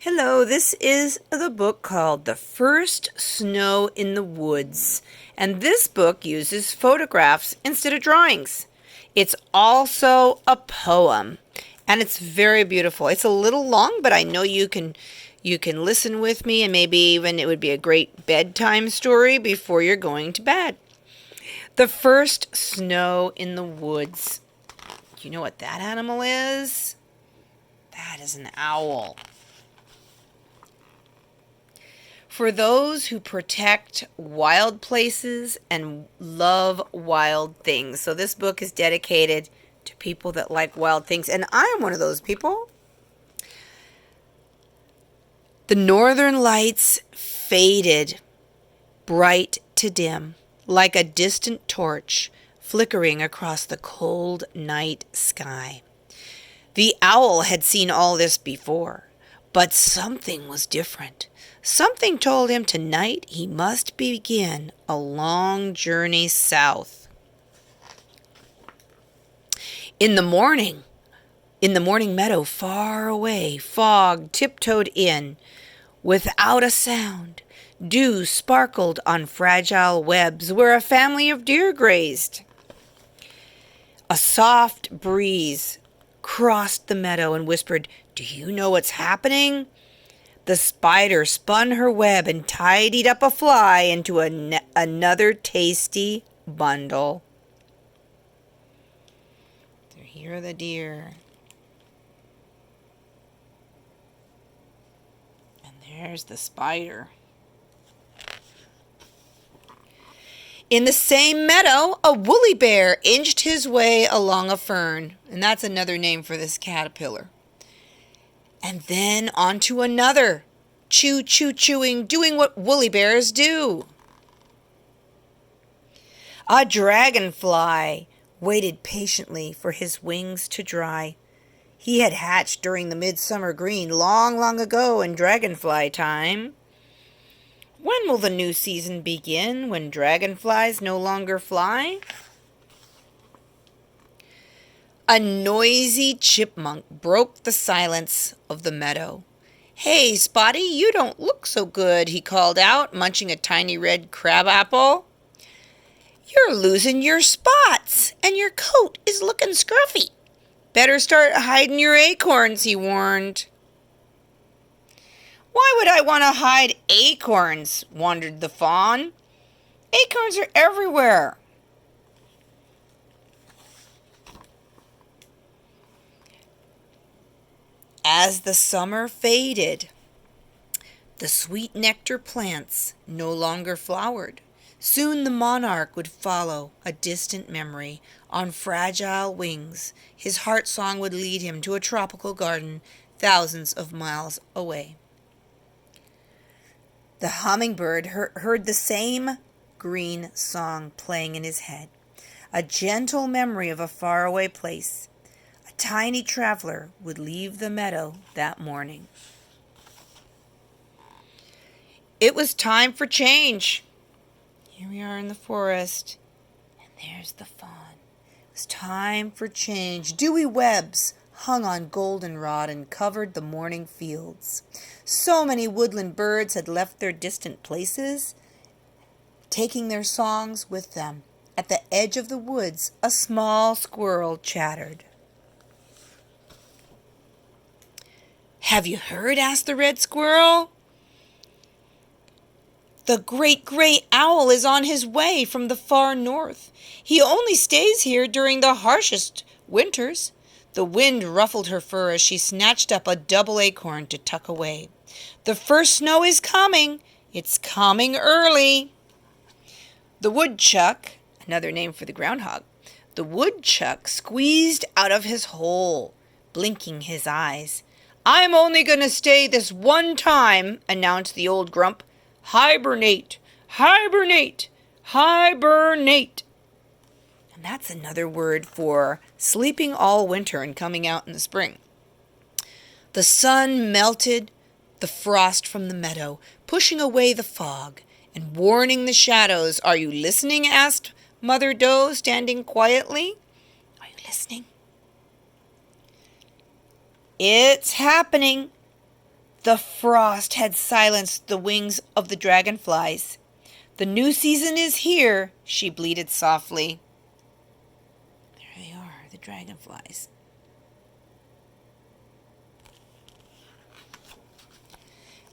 Hello, this is the book called The First Snow in the Woods, and this book uses photographs instead of drawings. It's also a poem, and it's very beautiful. It's a little long, but I know you can listen with me, and maybe even it would be a great bedtime story before you're going to bed. The First Snow in the Woods. Do you know what that animal is? That is an owl. For those who protect wild places and love wild things. So this book is dedicated to people that like wild things, and I am one of those people. The northern lights faded, bright to dim, like a distant torch flickering across the cold night sky. The owl had seen all this before, but something was different. Something told him tonight he must begin a long journey south. In the morning meadow far away, fog tiptoed in. Without a sound, dew sparkled on fragile webs where a family of deer grazed. A soft breeze crossed the meadow and whispered, "Do you know what's happening?" The spider spun her web and tidied up a fly into another tasty bundle. So here are the deer. And there's the spider. In the same meadow, a woolly bear inched his way along a fern. And that's another name for this caterpillar. And then onto another, chewing, doing what woolly bears do. A dragonfly waited patiently for his wings to dry. He had hatched during the midsummer green long ago in dragonfly time. When will the new season begin, when dragonflies no longer fly? A noisy chipmunk broke the silence of the meadow. "Hey, Spotty, you don't look so good," he called out, munching a tiny red crabapple. "You're losing your spots, and your coat is looking scruffy. Better start hiding your acorns," he warned. "Why would I want to hide acorns?" wondered the fawn. "Acorns are everywhere." As the summer faded, the sweet nectar plants no longer flowered. Soon the monarch would follow a distant memory on fragile wings. His heart song would lead him to a tropical garden thousands of miles away. The hummingbird heard the same green song playing in his head, a gentle memory of a faraway place. A tiny traveler would leave the meadow that morning. It was time for change. Here we are in the forest, and there's the fawn. It was time for change. Dewy webs hung on goldenrod and covered the morning fields. So many woodland birds had left their distant places, taking their songs with them. At the edge of the woods, a small squirrel chattered. "Have you heard?" asked the red squirrel. "The great gray owl is on his way from the far north. He only stays here during the harshest winters." The wind ruffled her fur as she snatched up a double acorn to tuck away. "The first snow is coming. It's coming early." The woodchuck, another name for the groundhog, the woodchuck squeezed out of his hole, blinking his eyes. "I'm only going to stay this one time," announced the old grump. "Hibernate, hibernate, hibernate." And that's another word for sleeping all winter and coming out in the spring. The sun melted the frost from the meadow, pushing away the fog and warning the shadows. "Are you listening?" asked Mother Doe, standing quietly. "Are you listening?" "It's happening." The frost had silenced the wings of the dragonflies. The new season is here, she bleated softly. There they are, the dragonflies.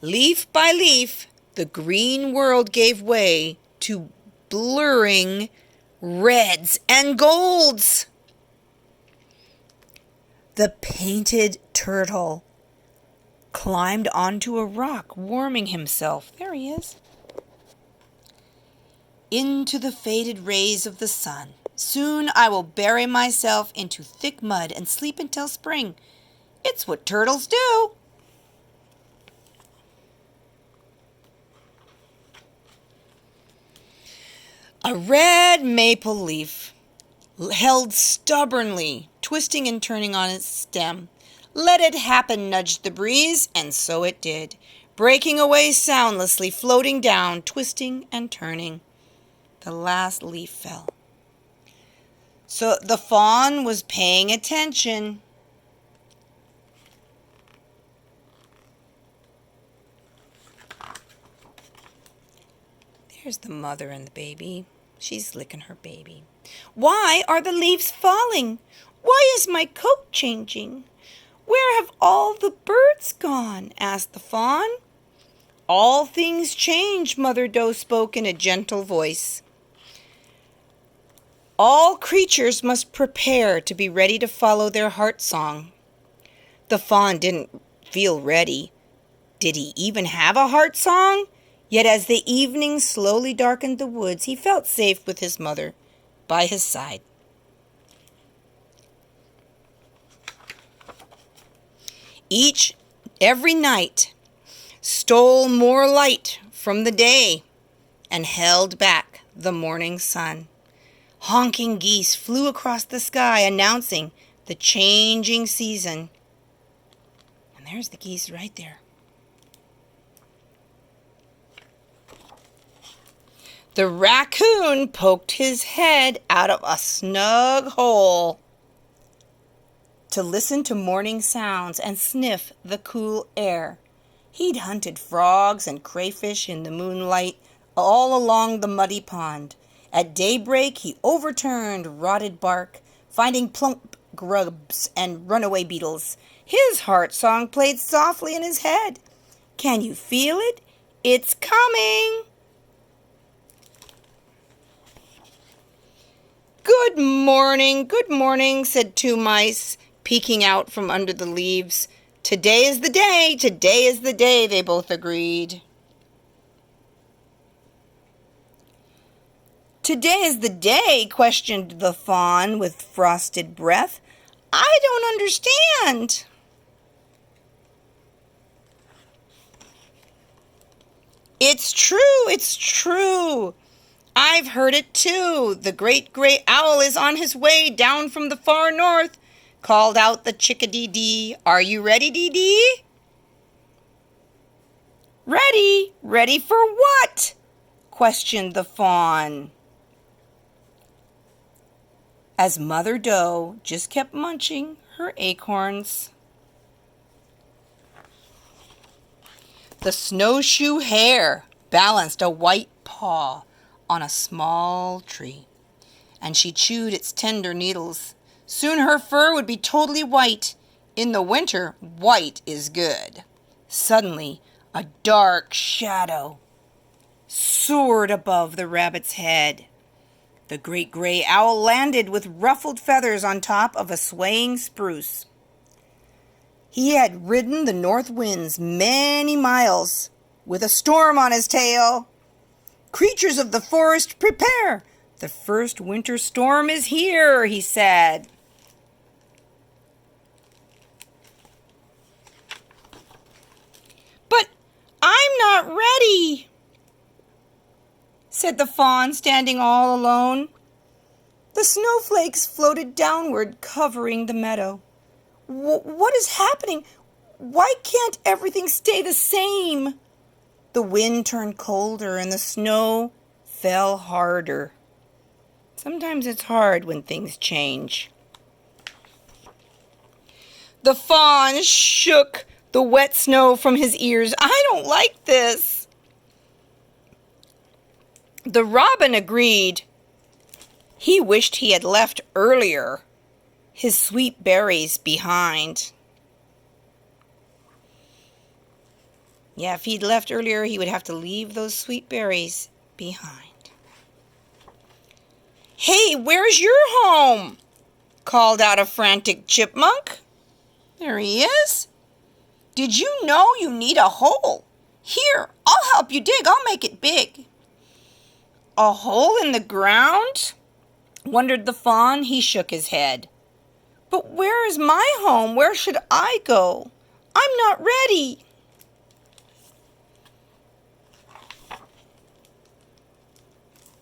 Leaf by leaf, the green world gave way to blurring reds and golds. The painted turtle climbed onto a rock, warming himself. There he is. Into the faded rays of the sun. Soon I will bury myself into thick mud and sleep until spring. It's what turtles do. A red maple leaf held stubbornly, twisting and turning on its stem. Let it happen, nudged the breeze, and so it did, breaking away soundlessly, floating down, twisting and turning. The last leaf fell. So the fawn was paying attention. There's the mother and the baby. She's licking her baby. Why are the leaves falling? Why is my coat changing? Where have all the birds gone? Asked the fawn. All things change, Mother Doe spoke in a gentle voice. All creatures must prepare to be ready to follow their heart song. The fawn didn't feel ready. Did he even have a heart song? Yet as the evening slowly darkened the woods, he felt safe with his mother by his side. Every night stole more light from the day and held back the morning sun. Honking geese flew across the sky, announcing the changing season. And there's the geese right there. The raccoon poked his head out of a snug hole to listen to morning sounds and sniff the cool air. He'd hunted frogs and crayfish in the moonlight all along the muddy pond. At daybreak, he overturned rotted bark, finding plump grubs and runaway beetles. His heart song played softly in his head. Can you feel it? It's coming! Good morning, said two mice, peeking out from under the leaves. Today is the day, they both agreed. Today is the day, questioned the fawn with frosted breath. I don't understand. It's true. I've heard it too. The great gray owl is on his way down from the far north, called out the chickadee-dee. Are you ready, Dee-Dee? Ready? Ready for what? Questioned the fawn. As Mother Doe just kept munching her acorns. The snowshoe hare balanced a white paw on a small tree, and she chewed its tender needles. Soon her fur would be totally white. In the winter, white is good. Suddenly, a dark shadow soared above the rabbit's head. The great gray owl landed with ruffled feathers on top of a swaying spruce. He had ridden the north winds many miles with a storm on his tail. Creatures of the forest, prepare! The first winter storm is here, he said. But I'm not ready, said the fawn, standing all alone. The snowflakes floated downward, covering the meadow. What is happening? Why can't everything stay the same? The wind turned colder and the snow fell harder. Sometimes it's hard when things change. The fawn shook the wet snow from his ears. I don't like this. The robin agreed. He wished he had left earlier, his sweet berries behind. Yeah, if he'd left earlier, he would have to leave those sweet berries behind. Hey, where's your home? Called out a frantic chipmunk. There he is. Did you know you need a hole? Here, I'll help you dig. I'll make it big. A hole in the ground? Wondered the fawn. He shook his head. But where is my home? Where should I go? I'm not ready.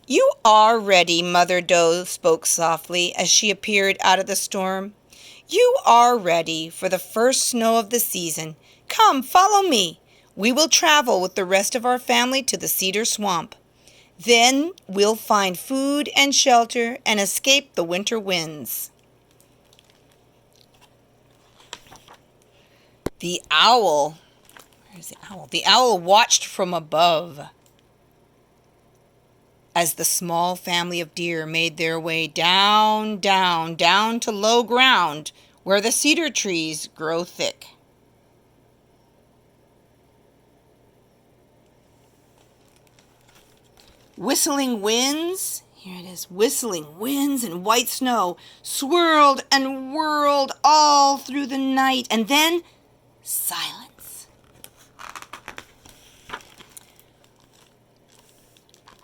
You are ready, Mother Doe spoke softly as she appeared out of the storm. You are ready for the first snow of the season. Come, follow me. We will travel with the rest of our family to the cedar swamp. Then we'll find food and shelter and escape the winter winds. The owl, where's the owl? The owl watched from above as the small family of deer made their way down, down, down to low ground where the cedar trees grow thick. Whistling winds, here it is, whistling winds and white snow swirled and whirled all through the night, and then silence.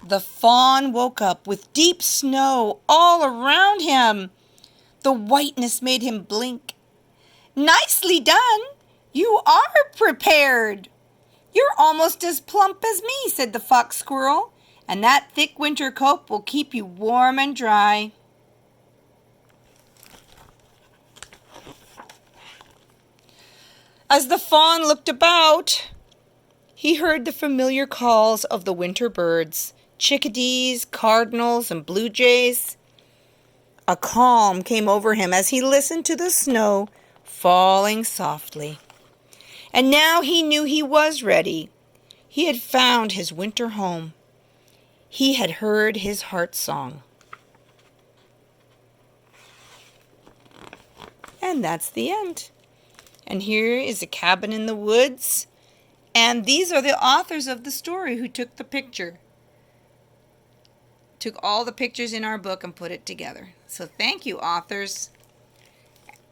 The fawn woke up with deep snow all around him. The whiteness made him blink. Nicely done. You are prepared. You're almost as plump as me, said the fox squirrel, and that thick winter coat will keep you warm and dry. As the fawn looked about, he heard the familiar calls of the winter birds, chickadees, cardinals, and blue jays. A calm came over him as he listened to the snow falling softly. And now he knew he was ready. He had found his winter home. He had heard his heart song. And that's the end. And here is a cabin in the woods. And these are the authors of the story who took the picture. Took all the pictures in our book and put it together. So thank you, authors.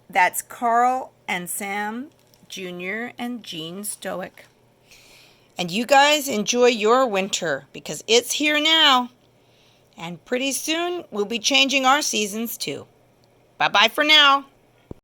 That's Carl and Sam Jr. and Jean Stoic. And you guys enjoy your winter because it's here now. And pretty soon we'll be changing our seasons too. Bye-bye for now.